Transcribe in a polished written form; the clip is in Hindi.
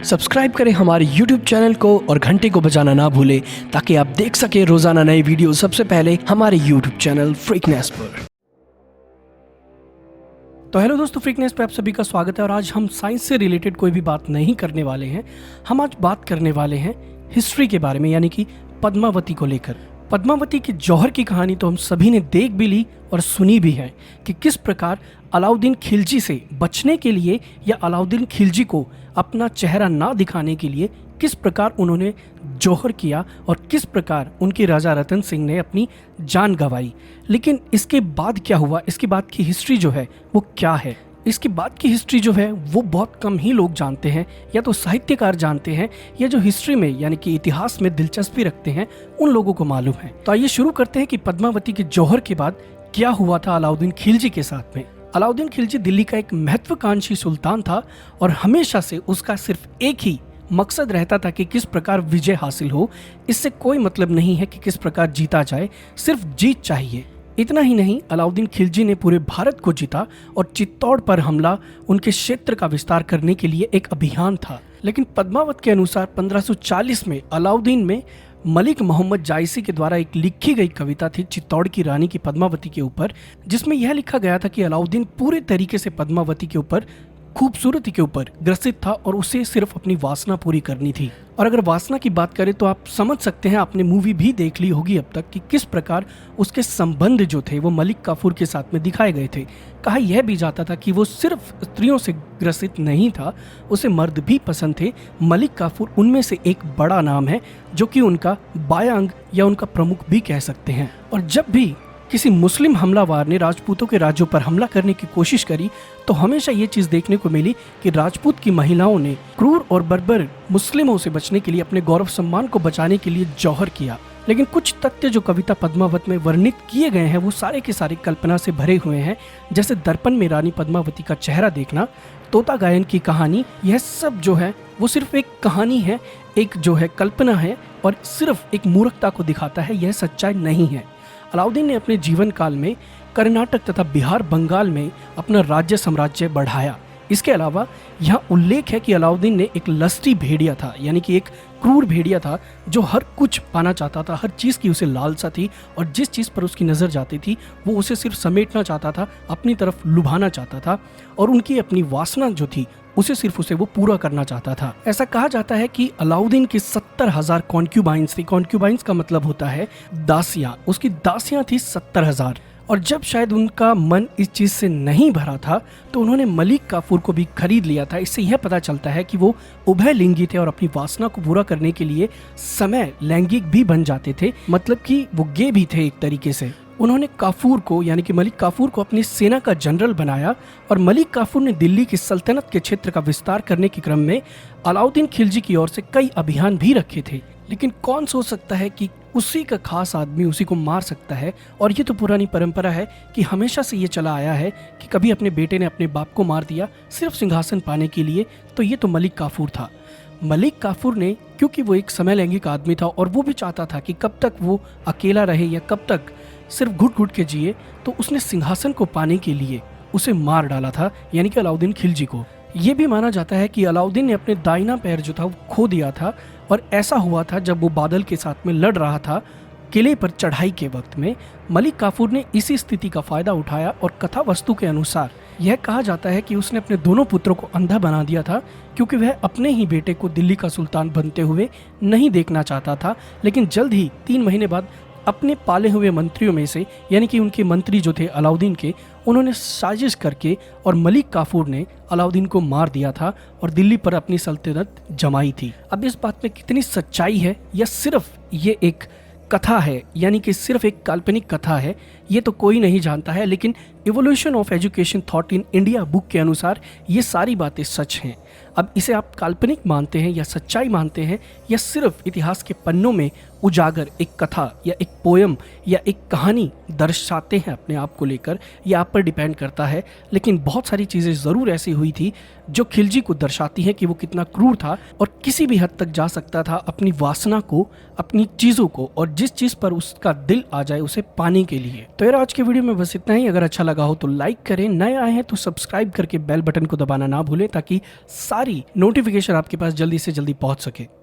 सब्सक्राइब करें हमारे YouTube चैनल को और घंटे को बजाना ना भूलें ताकि आप देख सकें रोजाना नई वीडियो सबसे पहले हमारे YouTube चैनल फ्रीकनेस पर। तो हेलो दोस्तों, फ्रीकनेस पे आप सभी का स्वागत है। और आज हम साइंस से रिलेटेड कोई भी बात नहीं करने वाले हैं। हम आज बात करने वाले हैं हिस्ट्री के बारे में, यानी कि पद्मावती को लेकर। पद्मावती के जौहर की कहानी तो हम सभी ने देख भी ली और सुनी भी है कि किस प्रकार अलाउद्दीन खिलजी से बचने के लिए या अलाउद्दीन खिलजी को अपना चेहरा ना दिखाने के लिए किस प्रकार उन्होंने जौहर किया और किस प्रकार उनके राजा रतन सिंह ने अपनी जान गंवाई। लेकिन इसके बाद क्या हुआ, इसके बाद की हिस्ट्री जो है वो क्या है, इसके बाद की हिस्ट्री जो है वो बहुत कम ही लोग जानते हैं, या तो साहित्यकार जानते हैं या जो हिस्ट्री में यानी कि इतिहास में दिलचस्पी रखते हैं उन लोगों को मालूम है। तो आइए शुरू करते हैं कि पद्मावती के जौहर के बाद क्या हुआ था अलाउद्दीन खिलजी के साथ में। अलाउद्दीन खिलजी दिल्ली का एक महत्वाकांक्षी सुल्तान था और हमेशा से उसका सिर्फ एक ही मकसद रहता था कि किस प्रकार विजय हासिल हो। इससे कोई मतलब नहीं है कि किस प्रकार जीता जाए, सिर्फ जीत चाहिए। इतना ही नहीं, अलाउद्दीन खिलजी ने पूरे भारत को जीता और चित्तौड़ पर हमला उनके क्षेत्र का विस्तार करने के लिए एक अभियान था। लेकिन पद्मावत के अनुसार 1540 में अलाउद्दीन में मलिक मोहम्मद जायसी के द्वारा एक लिखी गई कविता थी चित्तौड़ की रानी की पद्मावती के ऊपर, जिसमें यह लिखा गया था कि अलाउद्दीन पूरे तरीके से पद्मावती के ऊपर, खूबसूरती के ऊपर ग्रसित था और उसे सिर्फ अपनी वासना पूरी करनी थी। और अगर वासना की बात करें तो आप समझ सकते हैं, आपने मूवी भी देख ली होगी अब तक, कि किस प्रकार उसके संबंध जो थे वो मलिक काफूर के साथ में दिखाए गए थे। कहा यह भी जाता था कि वो सिर्फ स्त्रियों से ग्रसित नहीं था, उसे मर्द भी पसंद थे। मलिक काफूर उनमें से एक बड़ा नाम है, जो कि उनका बायां अंग या उनका प्रमुख भी कह सकते हैं। और जब भी किसी मुस्लिम हमलावर ने राजपूतों के राज्यों पर हमला करने की कोशिश करी तो हमेशा ये चीज देखने को मिली कि राजपूत की महिलाओं ने क्रूर और बर्बर मुस्लिमों से बचने के लिए, अपने गौरव सम्मान को बचाने के लिए जौहर किया। लेकिन कुछ तथ्य जो कविता पद्मावत में वर्णित किए गए हैं वो सारे के सारे कल्पना से भरे हुए हैं, जैसे दर्पण में रानी पद्मावती का चेहरा देखना, तोता गायन की कहानी। यह सब जो है वो सिर्फ एक कहानी है, एक जो है कल्पना है और सिर्फ एक मूर्खता को दिखाता है, यह सच्चाई नहीं है। अलाउद्दीन ने अपने जीवन काल में कर्नाटक तथा बिहार, बंगाल में अपना राज्य साम्राज्य बढ़ाया। इसके अलावा यहाँ उल्लेख है कि अलाउद्दीन ने एक लस्टी भेड़िया था, यानी कि एक क्रूर भेड़िया था जो हर कुछ पाना चाहता था, हर चीज़ की उसे लालसा थी और जिस चीज़ पर उसकी नज़र जाती थी वो उसे सिर्फ समेटना चाहता था, अपनी तरफ लुभाना चाहता था और उनकी अपनी वासना जो थी उसे सिर्फ उसे वो पूरा करना चाहता था। ऐसा कहा जाता है कि अलाउद्दीन की 70,000 कॉन्क्यूबाइंस थी। कॉन्क्यूबाइंस का मतलब होता है दासियां। उसकी दासियां थी 70,000। और जब शायद उनका मन इस चीज से नहीं भरा था तो उन्होंने मलिक काफूर को भी खरीद लिया था। इससे यह पता चलता है कि वो उभय लिंगी थे और अपनी वासना को पूरा करने के लिए समय लैंगिक भी बन जाते थे, मतलब कि वो गे भी थे एक तरीके से। उन्होंने काफूर को, यानी कि मलिक काफूर को, अपनी सेना का जनरल बनाया और मलिक काफूर ने दिल्ली की सल्तनत के क्षेत्र का विस्तार करने के क्रम में अलाउद्दीन खिलजी की ओर से कई अभियान भी रखे थे। लेकिन कौन सोच सकता है कि उसी का खास आदमी उसी को मार सकता है। और ये तो पुरानी परंपरा है कि हमेशा से ये चला आया है कि कभी अपने बेटे ने अपने बाप को मार दिया सिर्फ सिंहासन पाने के लिए। तो ये तो मलिक काफूर था। मलिक काफूर ने, क्योंकि वो एक समय लैंगिक आदमी था और वो भी चाहता था कि कब तक वो अकेला रहे या कब तक सिर्फ घुट घुट के जिए, तो उसने सिंहासन को पाने के लिए उसे मार डाला था, यानी कि अलाउद्दीन खिलजी को। ये भी माना जाता है कि अलाउद्दीन ने अपने दाहिना पैर जो था वो खो दिया था और ऐसा हुआ था जब वो बादल के साथ में लड़ रहा था किले पर चढ़ाई के वक्त में। मलिक काफूर ने इसी स्थिति का फायदा उठाया और कथा वस्तु के अनुसार यह कहा जाता है कि उसने अपने दोनों पुत्रों को अंधा बना दिया था, क्योंकि वह अपने ही बेटे को दिल्ली का सुल्तान बनते हुए नहीं देखना चाहता था। लेकिन जल्द ही 3 महीने बाद अपने पाले हुए मंत्रियों में से, यानी कि उनके मंत्री जो थे अलाउद्दीन के, उन्होंने साजिश करके और मलिक काफूर ने अलाउद्दीन को मार दिया था और दिल्ली पर अपनी सल्तनत जमाई थी। अब इस बात में कितनी सच्चाई है या सिर्फ ये एक कथा है, यानी कि सिर्फ एक काल्पनिक कथा है, ये तो कोई नहीं जानता है। लेकिन evolution of education thought in India book के अनुसार ये सारी बातें सच हैं। अब इसे आप काल्पनिक मानते हैं या सच्चाई मानते हैं या सिर्फ इतिहास के पन्नों में उजागर, एक कथा या एक पोयम या एक कहानी दर्शाते हैं अपने आप को लेकर, ये आप पर डिपेंड करता है। लेकिन बहुत सारी चीज़ें ज़रूर ऐसी हुई थी जो खिलजी को दर्शाती हैं कि वो कितना क्रूर था और किसी भी हद तक जा सकता था अपनी वासना को, अपनी चीज़ों को और जिस चीज़ पर उसका दिल आ जाए उसे पाने के लिए। तो यार आज के वीडियो में बस इतना ही। अगर अच्छा लगा हो तो लाइक करें, नए आए हैं तो सब्सक्राइब करके बेल बटन को दबाना ना भूलें ताकि सारी नोटिफिकेशन आपके पास जल्दी से जल्दी पहुंच सके।